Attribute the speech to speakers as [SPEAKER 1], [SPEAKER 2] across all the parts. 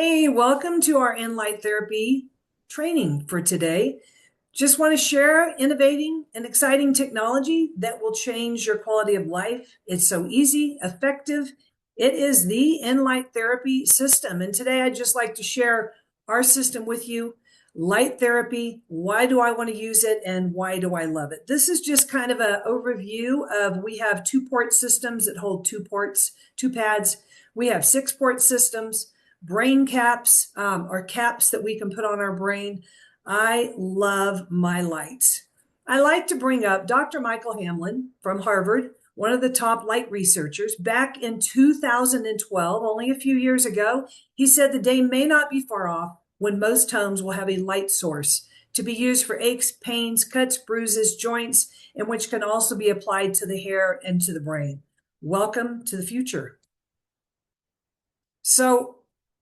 [SPEAKER 1] Hey, welcome to our Inlight therapy training for today. Just want to share innovating and exciting technology that will change your quality of life. It's so easy, effective. It is the Inlight therapy system. And today I'd just like to share our system with you. Light therapy, why do I want to use it and why do I love it? This is just kind of an overview of we have 2-port systems that hold 2 ports, 2 pads. We have 6-port systems, brain caps, or caps that we can put on our brain. I love my lights. I like to bring up Dr. Michael Hamlin from Harvard, one of the top light researchers. Back in 2012, only a few years ago, he said the day may not be far off when most homes will have a light source to be used for aches, pains, cuts, bruises, joints, and which can also be applied to the hair and to the brain. Welcome to the future. So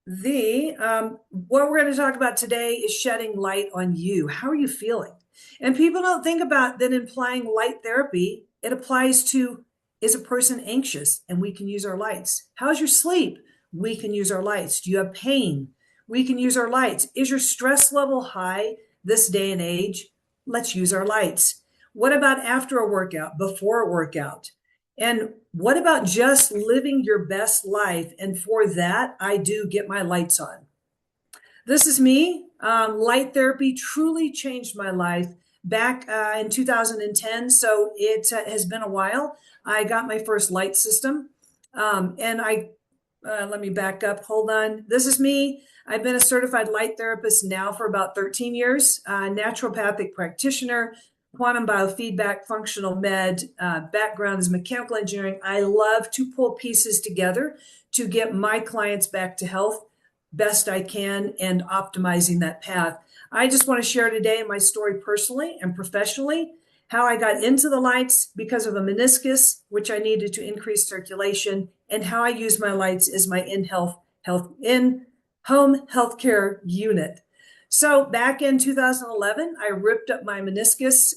[SPEAKER 1] what we're going to talk about today is shedding light on you. How are you feeling? And people don't think about that in applying light therapy. It applies to, is a person anxious? And we can use our lights. How's your sleep? We can use our lights. Do you have pain? We can use our lights. Is your stress level high this day and age? Let's use our lights. What about after a workout, before a workout? And what about just living your best life? And for that, I do get my lights on. This is me. Light therapy truly changed my life back in 2010. So it has been a while. I got my first light system. Let me back up. Hold on. This is me. I've been a certified light therapist now for about 13 years, naturopathic practitioner, quantum biofeedback, functional med, background is mechanical engineering. I love to pull pieces together to get my clients back to health best I can and optimizing that path. I just want to share today my story personally and professionally, how I got into the lights because of a meniscus, which I needed to increase circulation, and how I use my lights as my in-home healthcare unit. So back in 2011, I ripped up my meniscus.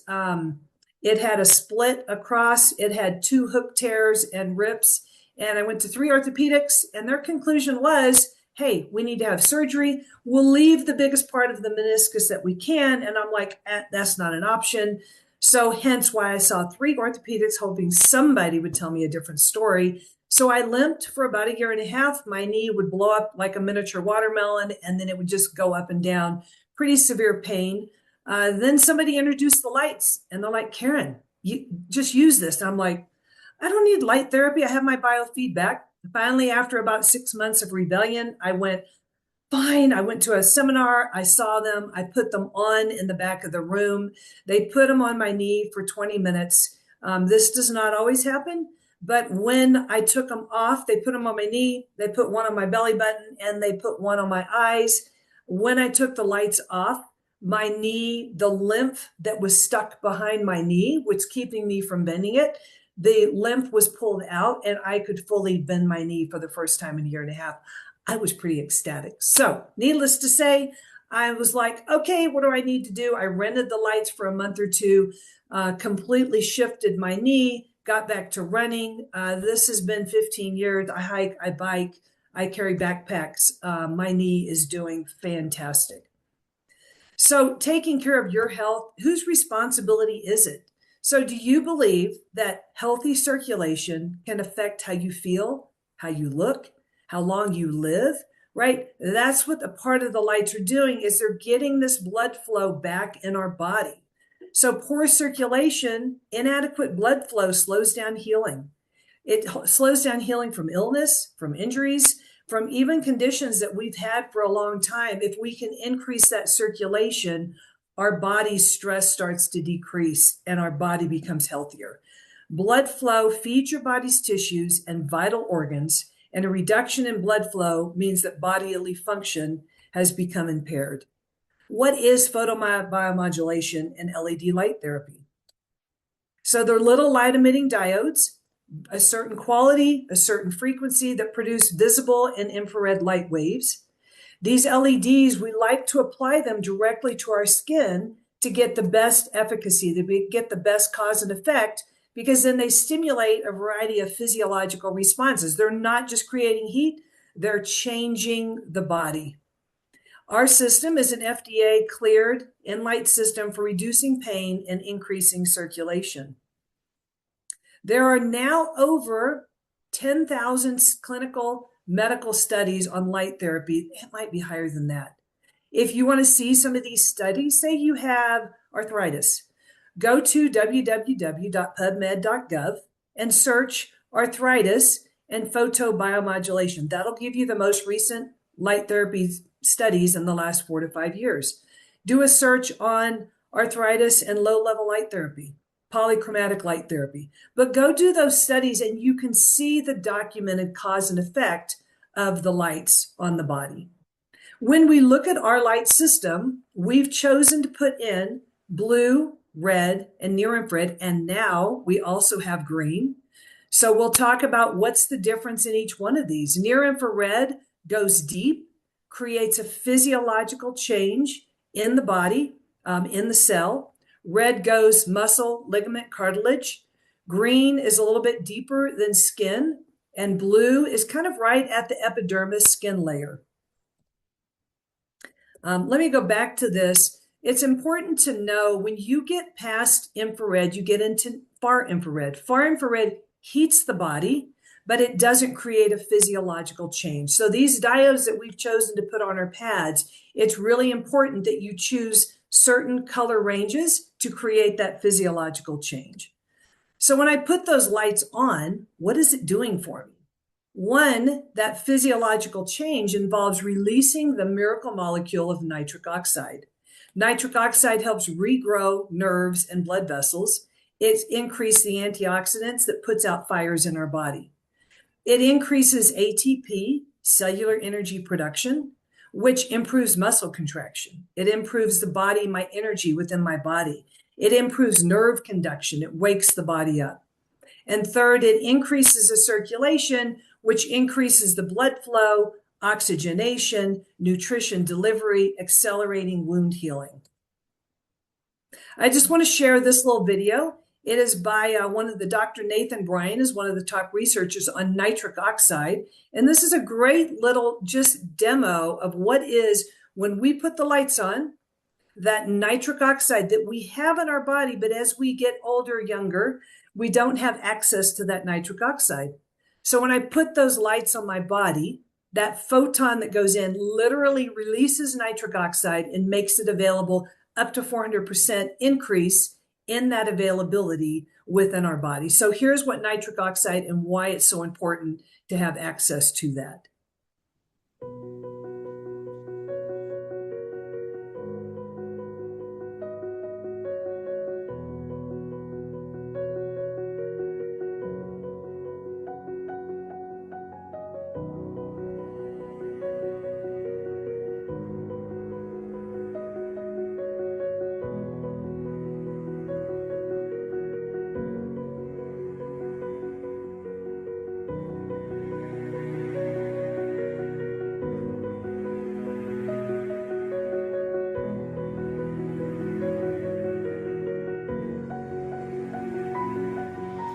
[SPEAKER 1] It had a split across. It had 2 hook tears and rips. And I went to 3 orthopedics, and their conclusion was, hey, we need to have surgery. We'll leave the biggest part of the meniscus that we can. And I'm like, that's not an option. So hence why I saw 3 orthopedics, hoping somebody would tell me a different story. So I limped for about a year and a half. My knee would blow up like a miniature watermelon, and then it would just go up and down. Pretty severe pain. Then somebody introduced the lights, and they're like, Karen, you just use this. And I'm like, I don't need light therapy. I have my biofeedback. Finally, after about 6 months of rebellion, I went, fine. I went to a seminar. I saw them. I put them on in the back of the room. They put them on my knee for 20 minutes. This does not always happen. But when I took them off, they put them on my knee, they put one on my belly button, and they put one on my eyes. When I took the lights off, my knee, the lymph that was stuck behind my knee, was keeping me from bending it, the lymph was pulled out, and I could fully bend my knee for the first time in a year and a half. I was pretty ecstatic. So needless to say, I was like, okay, what do I need to do? I rented the lights for a month or two, completely shifted my knee, got back to running. This has been 15 years. I hike, I bike, I carry backpacks. My knee is doing fantastic. So taking care of your health, whose responsibility is it? So do you believe that healthy circulation can affect how you feel, how you look, how long you live, right? That's what the part of the lights are doing, is they're getting this blood flow back in our body. So poor circulation, inadequate blood flow slows down healing. It slows down healing from illness, from injuries, from even conditions that we've had for a long time. If we can increase that circulation, our body's stress starts to decrease and our body becomes healthier. Blood flow feeds your body's tissues and vital organs, and a reduction in blood flow means that bodily function has become impaired. What is photobiomodulation and LED light therapy? So they're little light emitting diodes, a certain quality, a certain frequency that produce visible and infrared light waves. These LEDs, we like to apply them directly to our skin to get the best efficacy, to get the best cause and effect, because then they stimulate a variety of physiological responses. They're not just creating heat, They're changing the body. Our system is an FDA cleared Inlight system for reducing pain and increasing circulation. There are now over 10,000 clinical medical studies on light therapy. It might be higher than that. If you want to see some of these studies, say you have arthritis, go to www.pubmed.gov and search arthritis and photobiomodulation. That'll give you the most recent light therapy studies in the last 4 to 5 years. Do a search on arthritis and low-level light therapy, polychromatic light therapy. But go do those studies and you can see the documented cause and effect of the lights on the body. When we look at our light system, we've chosen to put in blue, red, and near infrared, and now we also have green. So we'll talk about what's the difference in each one of these. Near infrared goes deep, creates a physiological change in the body, in the cell. Red goes muscle, ligament, cartilage. Green is a little bit deeper than skin, and blue is kind of right at the epidermis skin layer. Let me go back to this. It's important to know when you get past infrared, you get into far infrared. Far infrared heats the body, but it doesn't create a physiological change. So these diodes that we've chosen to put on our pads, it's really important that you choose certain color ranges to create that physiological change. So when I put those lights on, what is it doing for me? One, that physiological change involves releasing the miracle molecule of nitric oxide. Nitric oxide helps regrow nerves and blood vessels. It increases the antioxidants that puts out fires in our body. It increases ATP, cellular energy production, which improves muscle contraction. It improves the body, my energy within my body. It improves nerve conduction. It wakes the body up. And third, it increases the circulation, which increases the blood flow, oxygenation, nutrition delivery, accelerating wound healing. I just want to share this little video. It is by Dr. Nathan Bryan is one of the top researchers on nitric oxide. And this is a great little just demo of what is when we put the lights on, that nitric oxide that we have in our body, but as we get older, younger, we don't have access to that nitric oxide. So when I put those lights on my body, that photon that goes in literally releases nitric oxide and makes it available up to 400% increase in that availability within our body. So here's what nitric oxide and why it's so important to have access to that.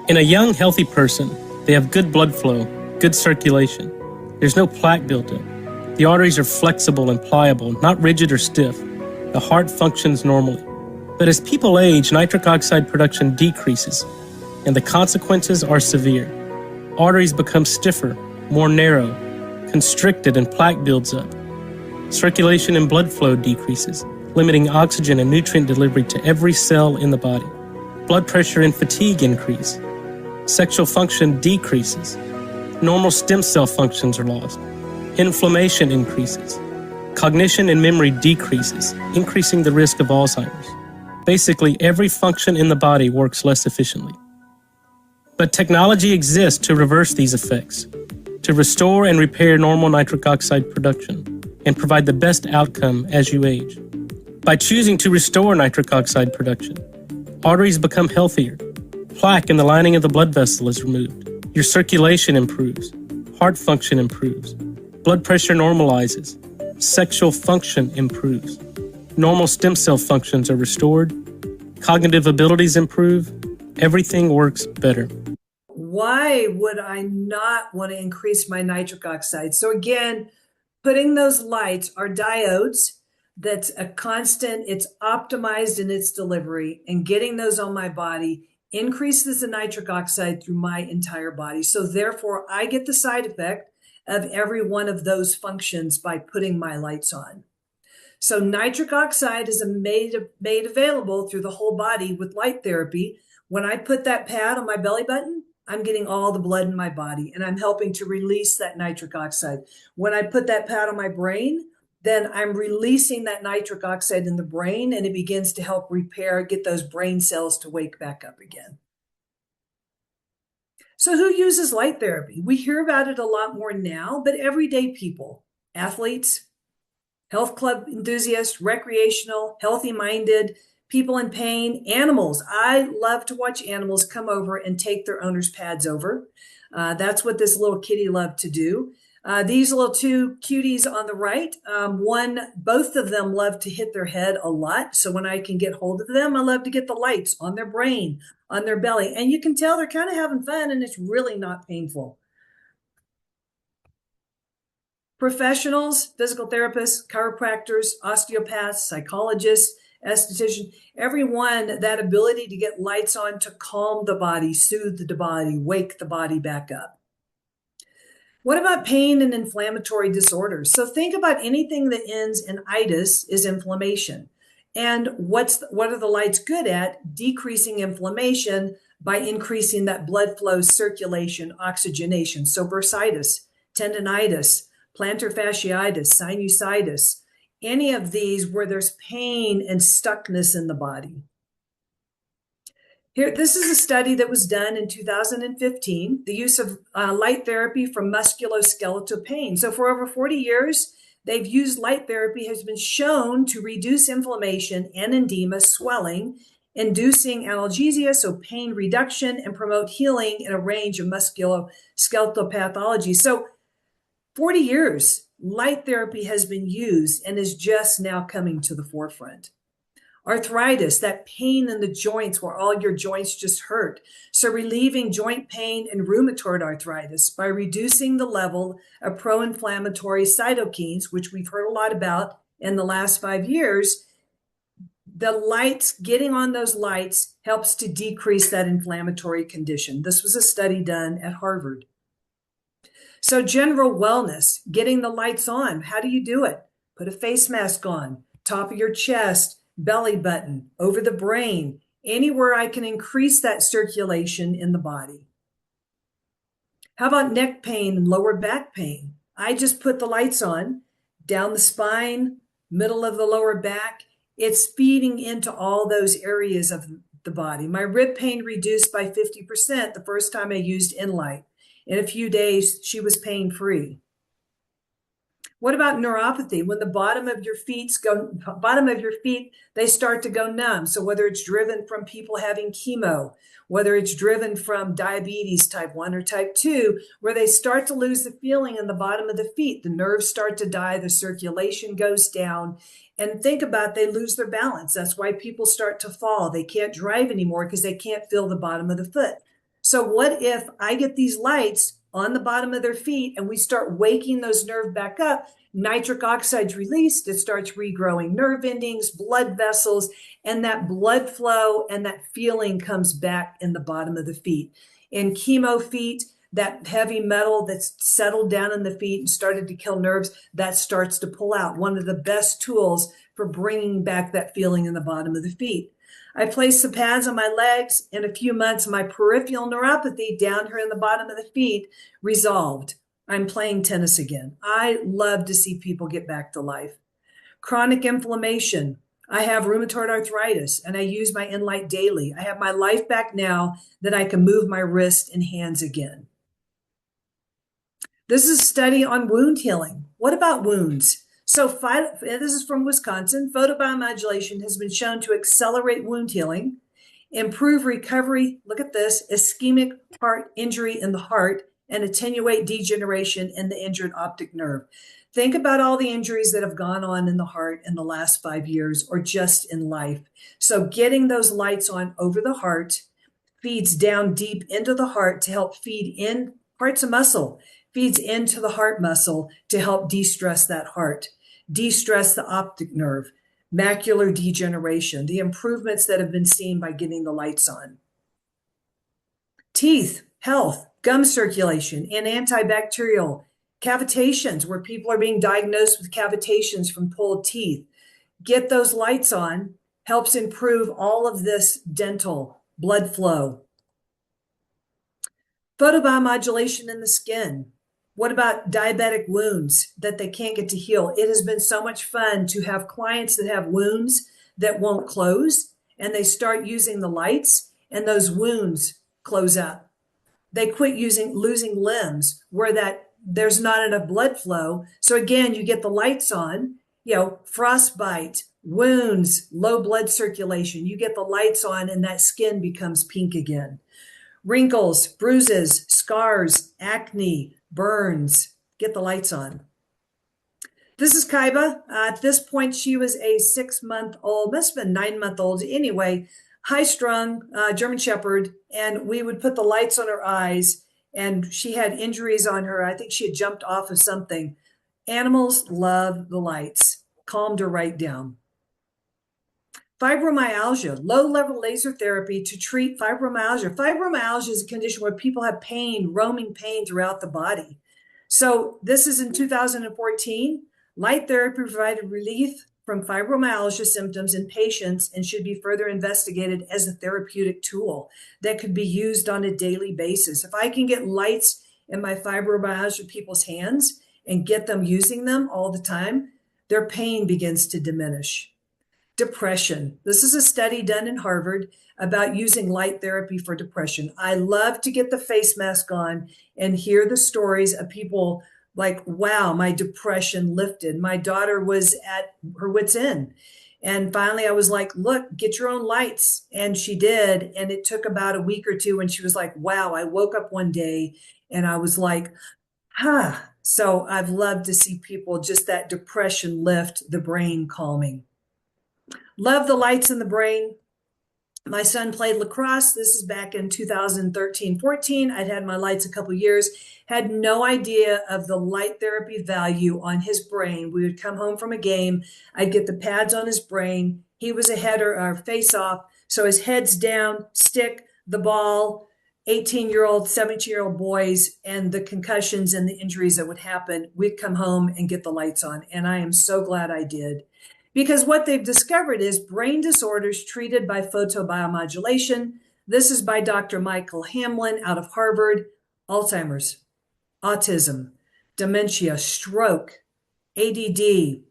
[SPEAKER 2] In a young, healthy person, they have good blood flow, good circulation. There's no plaque buildup. The arteries are flexible and pliable, not rigid or stiff. The heart functions normally. But as people age, nitric oxide production decreases, and the consequences are severe. Arteries become stiffer, more narrow, constricted, and plaque builds up. Circulation and blood flow decreases, limiting oxygen and nutrient delivery to every cell in the body. Blood pressure and fatigue increase. Sexual function decreases. Normal stem cell functions are lost. Inflammation increases. Cognition and memory decreases, increasing the risk of Alzheimer's. Basically, every function in the body works less efficiently. But technology exists to reverse these effects, to restore and repair normal nitric oxide production, and provide the best outcome as you age. By choosing to restore nitric oxide production, arteries become healthier. Plaque in the lining of the blood vessel is removed. Your circulation improves. Heart function improves. Blood pressure normalizes. Sexual function improves. Normal stem cell functions are restored. Cognitive abilities improve. Everything works better.
[SPEAKER 1] why would I not want to increase my nitric oxide? So again, putting those lights are diodes. That's a constant, it's optimized in its delivery, and getting those on my body increases the nitric oxide through my entire body. So therefore, I get the side effect of every one of those functions by putting my lights on. So nitric oxide is made available through the whole body with light therapy. When I put that pad on my belly button, I'm getting all the blood in my body and I'm helping to release that nitric oxide. When I put that pad on my brain, then I'm releasing that nitric oxide in the brain and it begins to help repair, get those brain cells to wake back up again. So who uses light therapy? We hear about it a lot more now, but everyday people, athletes, health club enthusiasts, recreational, healthy-minded, people in pain, animals. I love to watch animals come over and take their owner's pads over. That's what this little kitty loved to do. These little two cuties on the right, both of them love to hit their head a lot. So when I can get hold of them, I love to get the lights on their brain, on their belly. And you can tell they're kind of having fun and it's really not painful. Professionals, physical therapists, chiropractors, osteopaths, psychologists, estheticians, everyone, that ability to get lights on to calm the body, soothe the body, wake the body back up. What about pain and inflammatory disorders? So think about anything that ends in itis is inflammation. And what are the lights good at? Decreasing inflammation by increasing that blood flow, circulation, oxygenation. So bursitis, tendinitis, plantar fasciitis, sinusitis, any of these where there's pain and stuckness in the body. Here, this is a study that was done in 2015, the use of light therapy for musculoskeletal pain. So for over 40 years, they've used light therapy, has been shown to reduce inflammation and edema, swelling, inducing analgesia, so pain reduction, and promote healing in a range of musculoskeletal pathology. So 40 years, light therapy has been used and is just now coming to the forefront. Arthritis, that pain in the joints where all your joints just hurt. So relieving joint pain and rheumatoid arthritis by reducing the level of pro-inflammatory cytokines, which we've heard a lot about in the last 5 years. The lights, getting on those lights helps to decrease that inflammatory condition. This was a study done at Harvard. So general wellness, getting the lights on. How do you do it? Put a face mask on, top of your chest, belly button, over the brain, anywhere I can increase that circulation in the body. How about neck pain and lower back pain? I just put the lights on, down the spine, middle of the lower back. It's feeding into all those areas of the body. My rib pain reduced by 50% the first time I used Inlight. In a few days, she was pain-free. What about neuropathy? When the bottom of your feet, they start to go numb. So whether it's driven from people having chemo, whether it's driven from diabetes type 1 or type 2, where they start to lose the feeling in the bottom of the feet, the nerves start to die, the circulation goes down. And think about, they lose their balance. That's why people start to fall. They can't drive anymore because they can't feel the bottom of the foot. So what if I get these lights on the bottom of their feet and we start waking those nerves back up? Nitric oxide's released, it starts regrowing nerve endings, blood vessels, and that blood flow and that feeling comes back in the bottom of the feet. In chemo feet, that heavy metal that's settled down in the feet and started to kill nerves, that starts to pull out. One of the best tools for bringing back that feeling in the bottom of the feet. I placed the pads on my legs. In a few months, my peripheral neuropathy down here in the bottom of the feet resolved. I'm playing tennis again. I love to see people get back to life. Chronic inflammation. I have rheumatoid arthritis and I use my Inlight daily. I have my life back now that I can move my wrist and hands again. This is a study on wound healing. What about wounds? So this is from Wisconsin. Photobiomodulation has been shown to accelerate wound healing, improve recovery, look at this, ischemic heart injury in the heart, and attenuate degeneration in the injured optic nerve. Think about all the injuries that have gone on in the heart in the last 5 years or just in life. So getting those lights on over the heart feeds down deep into the heart to help feed in. Heart's a muscle, feeds into the heart muscle to help de-stress that heart, de-stress the optic nerve, macular degeneration, the improvements that have been seen by getting the lights on. Teeth, health, gum circulation, and antibacterial. Cavitations, where people are being diagnosed with cavitations from pulled teeth. Get those lights on, helps improve all of this dental blood flow. Photobiomodulation in the skin. What about diabetic wounds that they can't get to heal? It has been so much fun to have clients that have wounds that won't close, and they start using the lights, and those wounds close up. They quit losing limbs where there's not enough blood flow. So again, you get the lights on, frostbite, wounds, low blood circulation. You get the lights on and that skin becomes pink again. Wrinkles, bruises, scars, acne, burns. Get the lights on. This is Kaiba. At this point, she was a 6-month-old, must have been 9-month-old anyway, high-strung German Shepherd, and we would put the lights on her eyes, and she had injuries on her. I think she had jumped off of something. Animals love the lights. Calmed her right down. Fibromyalgia, low-level laser therapy to treat fibromyalgia. Fibromyalgia is a condition where people have pain, roaming pain throughout the body. So this is in 2014. Light therapy provided relief from fibromyalgia symptoms in patients and should be further investigated as a therapeutic tool that could be used on a daily basis. If I can get lights in my fibromyalgia people's hands and get them using them all the time, their pain begins to diminish. Depression. This is a study done in Harvard about using light therapy for depression. I love to get the face mask on and hear the stories of people like, wow, my depression lifted. My daughter was at her wit's end. And finally I was like, look, get your own lights. And she did. And it took about a week or two and she was like, wow, I woke up one day and I was like, So I've loved to see people just that depression lift, the brain calming. Love the lights in the brain. My son played lacrosse. This is back in 2013-14. I'd had my lights a couple years, had no idea of the light therapy value on his brain. We would come home from a game. I'd get the pads on his brain. He was a header or face off. So his head's down, stick, the ball, 18-year-old, 17-year-old boys, and the concussions and the injuries that would happen. We'd come home and get the lights on. And I am so glad I did. Because what they've discovered is brain disorders treated by photobiomodulation. This is by Dr. Michael Hamlin out of Harvard. Alzheimer's, autism, dementia, stroke, ADD,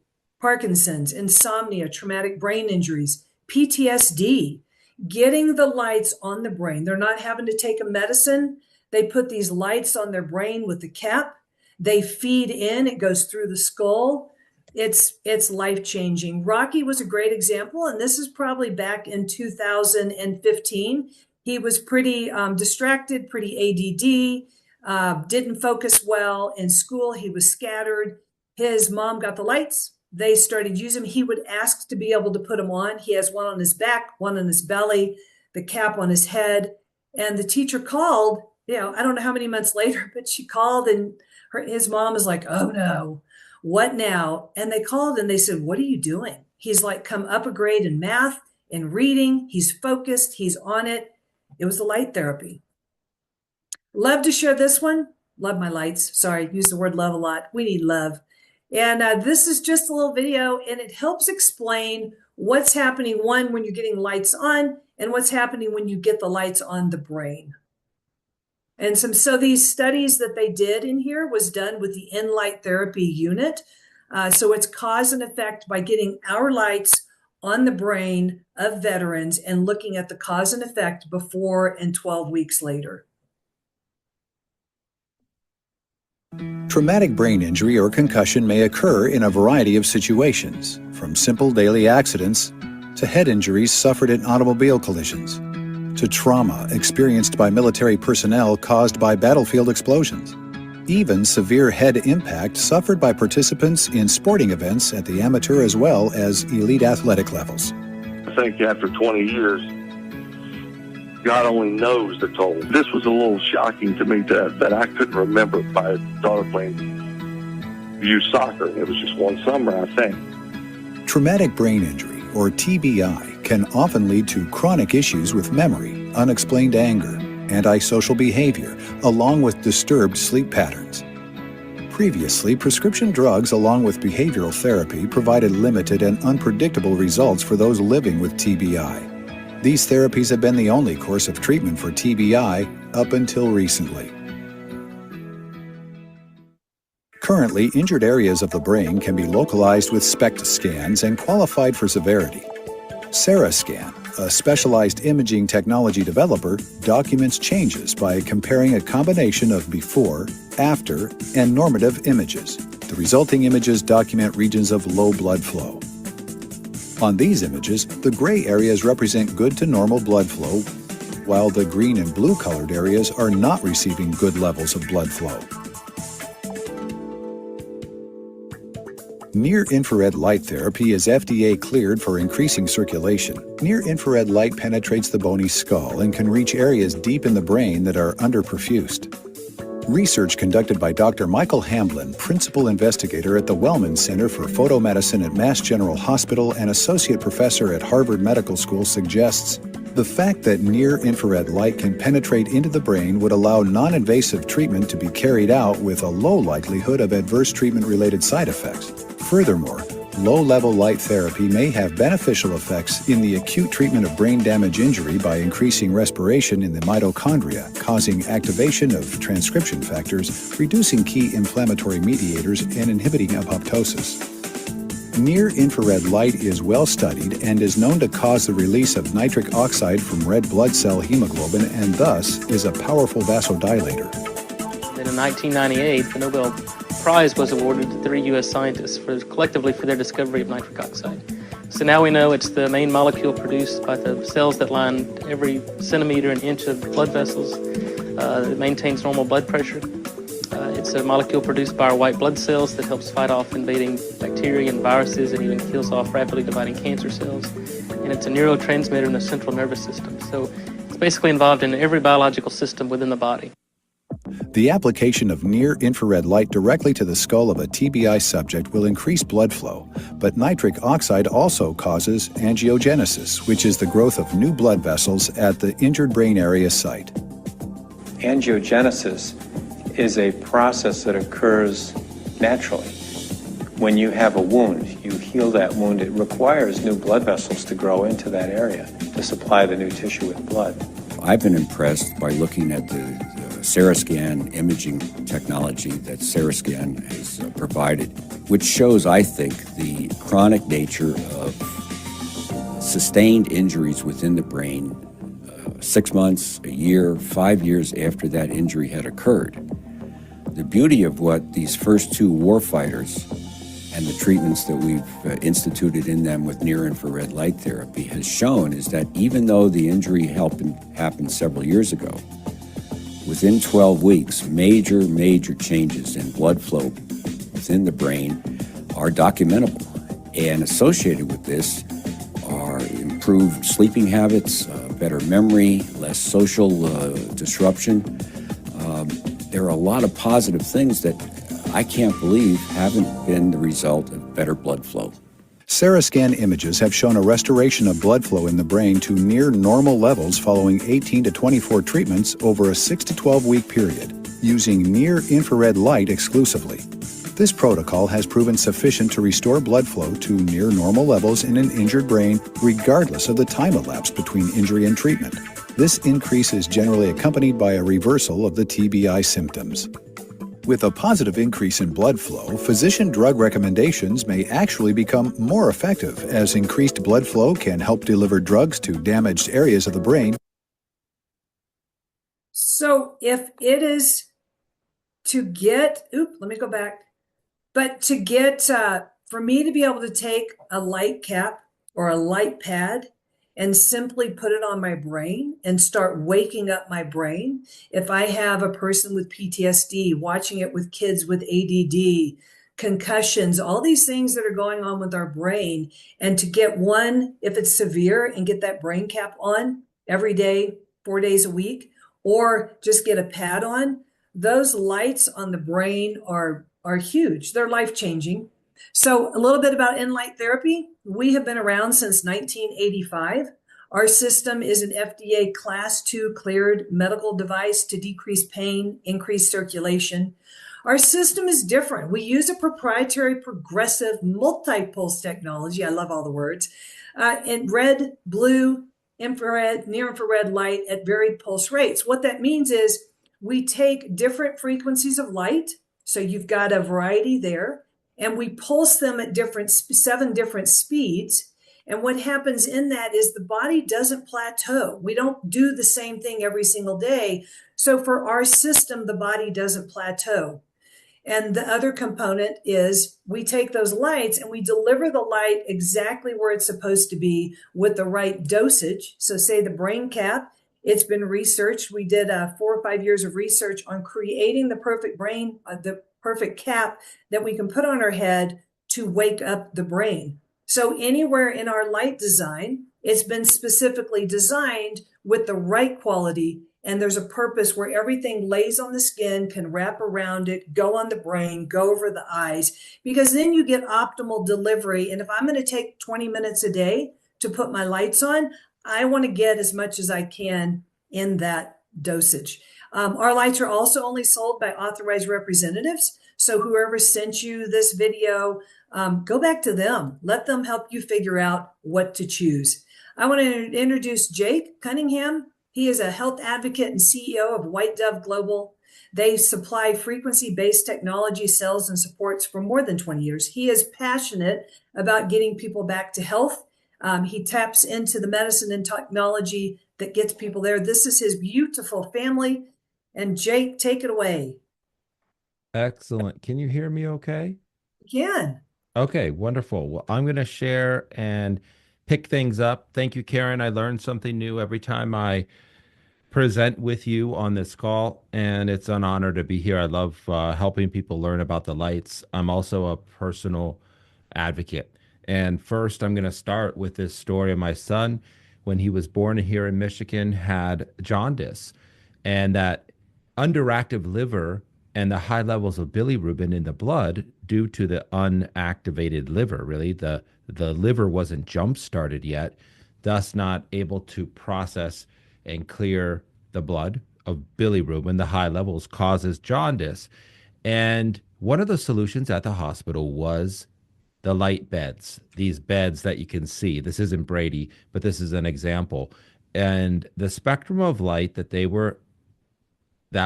[SPEAKER 1] Parkinson's, insomnia, traumatic brain injuries, PTSD. Getting the lights on the brain. They're not having to take a medicine. They put these lights on their brain with the cap. They feed in. It goes through the skull. It's life-changing. Rocky was a great example, and this is probably back in 2015. He was pretty distracted, pretty ADD, didn't focus well in school. He was scattered. His mom got the lights. They started using them. He would ask to be able to put them on. He has one on his back, one on his belly, the cap on his head. And the teacher called, I don't know how many months later, but she called and his mom is like, oh no. What now? And they called and they said, what are you doing? He's like come up a grade in math and reading. He's focused. He's on it. It was the light therapy. Love to share this one. Love my lights. Sorry, use the word love a lot. We need love. And this is just a little video and it helps explain what's happening, one, when you're getting lights on and what's happening when you get the lights on the brain. And so these studies that they did in here was done with the Inlight therapy unit. So it's cause and effect by getting our lights on the brain of veterans and looking at the cause and effect before and 12 weeks later.
[SPEAKER 3] Traumatic brain injury or concussion may occur in a variety of situations, from simple daily accidents to head injuries suffered in automobile collisions, to trauma experienced by military personnel caused by battlefield explosions, even severe head impact suffered by participants in sporting events at the amateur as well as elite athletic levels.
[SPEAKER 4] I think after 20 years, God only knows the toll. This was a little shocking to me that I couldn't remember my daughter playing youth soccer. It was just one summer, I think.
[SPEAKER 3] Traumatic brain injury, or TBI, can often lead to chronic issues with memory, unexplained anger, antisocial behavior, along with disturbed sleep patterns. Previously, prescription drugs along with behavioral therapy provided limited and unpredictable results for those living with TBI. These therapies have been the only course of treatment for TBI up until recently. Currently, injured areas of the brain can be localized with SPECT scans and qualified for severity. SarahScan, a specialized imaging technology developer, documents changes by comparing a combination of before, after, and normative images. The resulting images document regions of low blood flow. On these images, the gray areas represent good to normal blood flow, while the green and blue colored areas are not receiving good levels of blood flow. Near-infrared light therapy is FDA cleared for increasing circulation. Near-infrared light penetrates the bony skull and can reach areas deep in the brain that are underperfused. Research conducted by Dr. Michael Hamblin, principal investigator at the Wellman Center for Photomedicine at Mass General Hospital and associate professor at Harvard Medical School, suggests the fact that near-infrared light can penetrate into the brain would allow non-invasive treatment to be carried out with a low likelihood of adverse treatment-related side effects. Furthermore, low-level light therapy may have beneficial effects in the acute treatment of brain damage injury by increasing respiration in the mitochondria, causing activation of transcription factors, reducing key inflammatory mediators, and inhibiting apoptosis. Near-infrared light is well studied and is known to cause the release of nitric oxide from red blood cell hemoglobin and thus is a powerful vasodilator.
[SPEAKER 2] Then in 1998, the Nobel Prize was awarded to 3 U.S. scientists collectively for their discovery of nitric oxide. So now we know it's the main molecule produced by the cells that line every centimeter and inch of blood vessels. It maintains normal blood pressure. It's a molecule produced by our white blood cells that helps fight off invading bacteria and viruses and even kills off rapidly dividing cancer cells. And it's a neurotransmitter in the central nervous system. So it's basically involved in every biological system within the body.
[SPEAKER 3] The application of near-infrared light directly to the skull of a TBI subject will increase blood flow, but nitric oxide also causes angiogenesis, which is the growth of new blood vessels at the injured brain area site.
[SPEAKER 5] Angiogenesis is a process that occurs naturally. When you have a wound, you heal that wound, it requires new blood vessels to grow into that area to supply the new tissue with blood.
[SPEAKER 6] I've been impressed by looking at the SarahScan imaging technology that SarahScan has provided, which shows, I think, the chronic nature of sustained injuries within the brain 6 months, a year, 5 years after that injury had occurred. The beauty of what these first two warfighters and the treatments that we've instituted in them with near-infrared light therapy has shown is that even though the injury happened several years ago, within 12 weeks, major changes in blood flow within the brain are documentable. And associated with this are improved sleeping habits, better memory, less social disruption. There are a lot of positive things that I can't believe haven't been the result of better blood flow.
[SPEAKER 3] SarahScan images have shown a restoration of blood flow in the brain to near normal levels following 18 to 24 treatments over a 6 to 12-week period, using near-infrared light exclusively. This protocol has proven sufficient to restore blood flow to near normal levels in an injured brain, regardless of the time elapsed between injury and treatment. This increase is generally accompanied by a reversal of the TBI symptoms. With a positive increase in blood flow, physician drug recommendations may actually become more effective, as increased blood flow can help deliver drugs to damaged areas of the brain.
[SPEAKER 1] So if it is to get, let me go back. But to get, for me to be able to take a light cap or a light pad and simply put it on my brain and start waking up my brain. If I have a person with PTSD, watching it with kids with ADD, concussions, all these things that are going on with our brain, and to get one, if it's severe, and get that brain cap on every day 4 days a week, or just get a pad on, those lights on the brain are huge. They're life-changing. So a little bit about Inlight therapy. We have been around since 1985. Our system is an FDA Class 2 cleared medical device to decrease pain, increase circulation. Our system is different. We use a proprietary progressive multi-pulse technology. I love all the words. In red, blue, infrared, near infrared light at varied pulse rates. What that means is we take different frequencies of light. So you've got a variety there, and we pulse them at 7 different speeds. And what happens in that is the body doesn't plateau. We don't do the same thing every single day. So for our system, the body doesn't plateau. And the other component is we take those lights and we deliver the light exactly where it's supposed to be with the right dosage. So say the brain cap, it's been researched. We did 4 or 5 years of research on creating the perfect brain, the perfect cap that we can put on our head to wake up the brain. So anywhere in our light design, it's been specifically designed with the right quality, and there's a purpose where everything lays on the skin, can wrap around it, go on the brain, go over the eyes, because then you get optimal delivery. And if I'm going to take 20 minutes a day to put my lights on, I want to get as much as I can in that dosage. Our lights are also only sold by authorized representatives. So whoever sent you this video, go back to them. Let them help you figure out what to choose. I want to introduce Jake Cunningham. He is a health advocate and CEO of White Dove Global. They supply frequency-based technology, sales, and supports for more than 20 years. He is passionate about getting people back to health. He taps into the medicine and technology that gets people there. This is his beautiful family. And Jake, take it away.
[SPEAKER 7] Excellent. Can you hear me okay?
[SPEAKER 1] Again.
[SPEAKER 7] Okay, wonderful. Well, I'm going to share and pick things up. Thank you, Karen. I learned something new every time I present with you on this call, and it's an honor to be here. I love helping people learn about the lights. I'm also a personal advocate. And first, I'm going to start with this story of my son. When he was born here in Michigan, had jaundice, and that underactive liver and the high levels of bilirubin in the blood due to the unactivated liver. Really, the liver wasn't jump started yet, thus not able to process and clear the blood of bilirubin. The high levels causes jaundice. And one of the solutions at the hospital was the light beds, these beds that you can see. This isn't Brady, but this is an example. And the spectrum of light that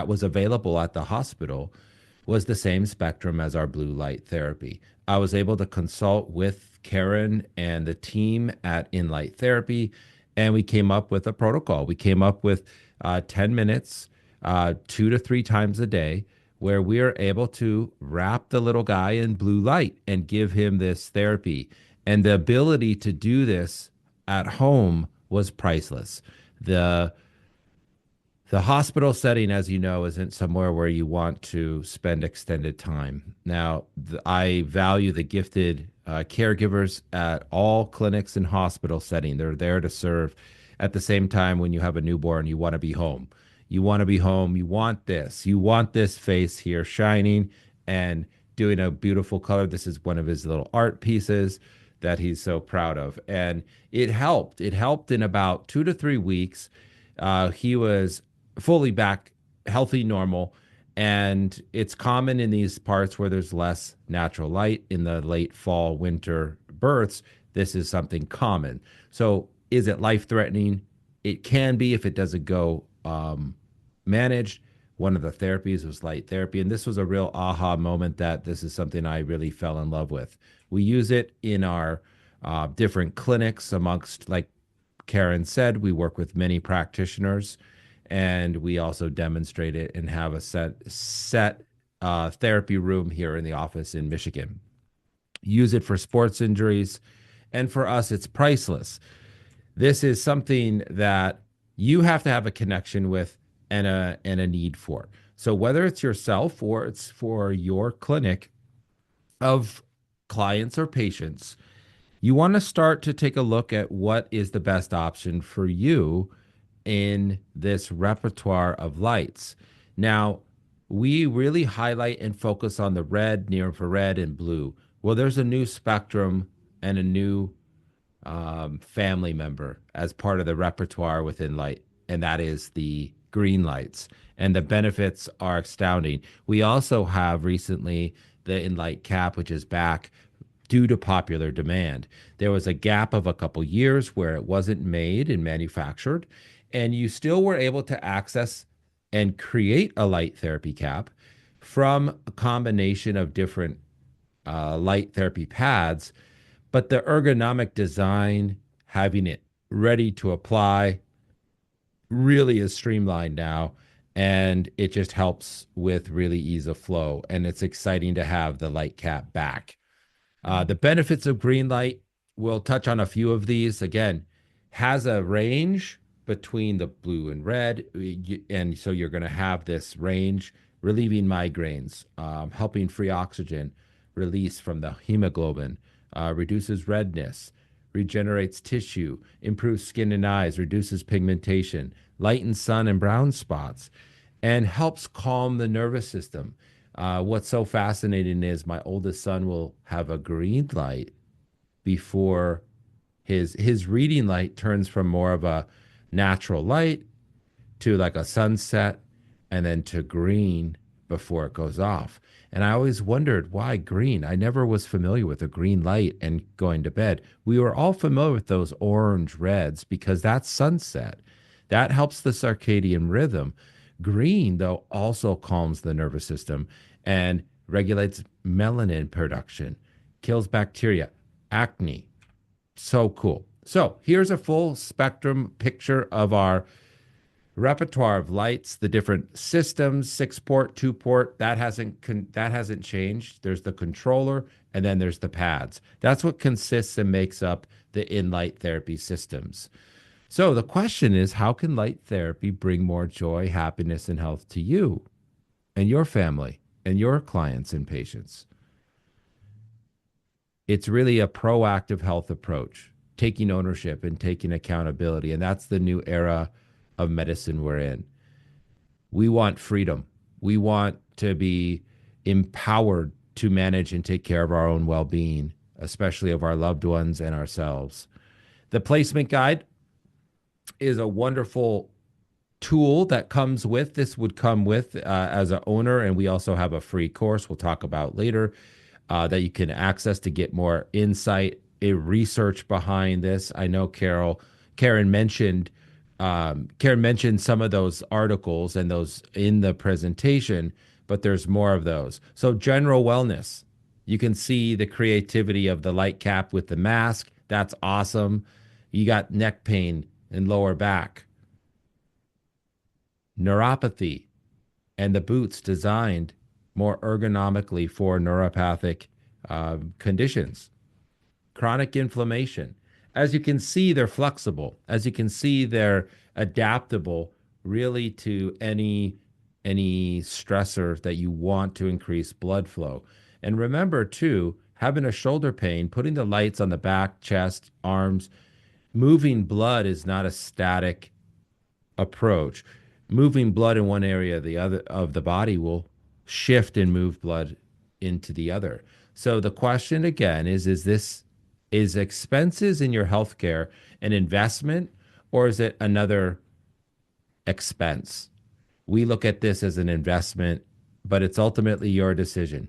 [SPEAKER 7] was available at the hospital was the same spectrum as our blue light therapy. I was able to consult with Karen and the team at Inlight Therapy, and we came up with a protocol. We came up with 10 minutes, 2 to 3 times a day, where we are able to wrap the little guy in blue light and give him this therapy. And the ability to do this at home was priceless. The hospital setting, as you know, isn't somewhere where you want to spend extended time. Now, I value the gifted caregivers at all clinics and hospital setting. They're there to serve. At the same time, when you have a newborn, you want to be home. You want to be home. You want this. You want this face here shining and doing a beautiful color. This is one of his little art pieces that he's so proud of. And it helped. It helped in about 2 to 3 weeks. He was fully back, healthy, normal. And it's common in these parts where there's less natural light in the late fall, winter births. This is something common. So is it life-threatening? It can be if it doesn't go managed. One of the therapies was light therapy. And this was a real aha moment that this is something I really fell in love with. We use it in our different clinics amongst, like Karen said, we work with many practitioners. And we also demonstrate it and have a set therapy room here in the office in Michigan. Use it for sports injuries. And for us, it's priceless. This is something that you have to have a connection with and a need for. So whether it's yourself or it's for your clinic of clients or patients, you want to start to take a look at what is the best option for you in this repertoire of lights. Now, we really highlight and focus on the red, near infrared, and blue. Well, there's a new spectrum and a new family member as part of the repertoire within light, and that is the green lights. And the benefits are astounding. We also have recently the Inlight cap, which is back due to popular demand. There was a gap of a couple years where it wasn't made and manufactured, and you still were able to access and create a light therapy cap from a combination of different light therapy pads, but the ergonomic design, having it ready to apply, really is streamlined now, and it just helps with really ease of flow. And it's exciting to have the light cap back. The benefits of green light, we'll touch on a few of these. Again, has a range between the blue and red, and so you're going to have this range, relieving migraines, helping free oxygen release from the hemoglobin, reduces redness, regenerates tissue, improves skin and eyes, reduces pigmentation, lightens sun and brown spots, and helps calm the nervous system. What's so fascinating is my oldest son will have a green light before his reading light turns from more of a natural light to like a sunset and then to green before it goes off. And I always wondered why green. I never was familiar with a green light and going to bed. We were all familiar with those orange reds because that's sunset. That helps the circadian rhythm. Green, though, also calms the nervous system and regulates melanin production, kills bacteria, acne. So cool. So here's a full spectrum picture of our repertoire of lights, the different systems, 6-port, 2-port, that hasn't changed. There's the controller, and then there's the pads. That's what consists and makes up the Inlight therapy systems. So the question is, how can light therapy bring more joy, happiness, and health to you and your family and your clients and patients? It's really a proactive health approach, taking ownership and taking accountability. And that's the new era of medicine we're in. We want freedom. We want to be empowered to manage and take care of our own well-being, especially of our loved ones and ourselves. The placement guide is a wonderful tool that comes with this, would come with as an owner. And we also have a free course we'll talk about later that you can access to get more insight, research behind this. I know Karen mentioned some of those articles and those in the presentation, but there's more of those. So general wellness, you can see the creativity of the light cap with the mask. That's awesome. You got neck pain and lower back, neuropathy, and the boots designed more ergonomically for neuropathic conditions, chronic inflammation. As you can see, they're flexible. As you can see, they're adaptable really to any stressor that you want to increase blood flow. And remember too, having a shoulder pain, putting the lights on the back, chest, arms, moving blood is not a static approach. Moving blood in one area or the other of the body will shift and move blood into the other. So the question again is expenses in your healthcare an investment, or is it another expense? We look at this as an investment, but it's ultimately your decision.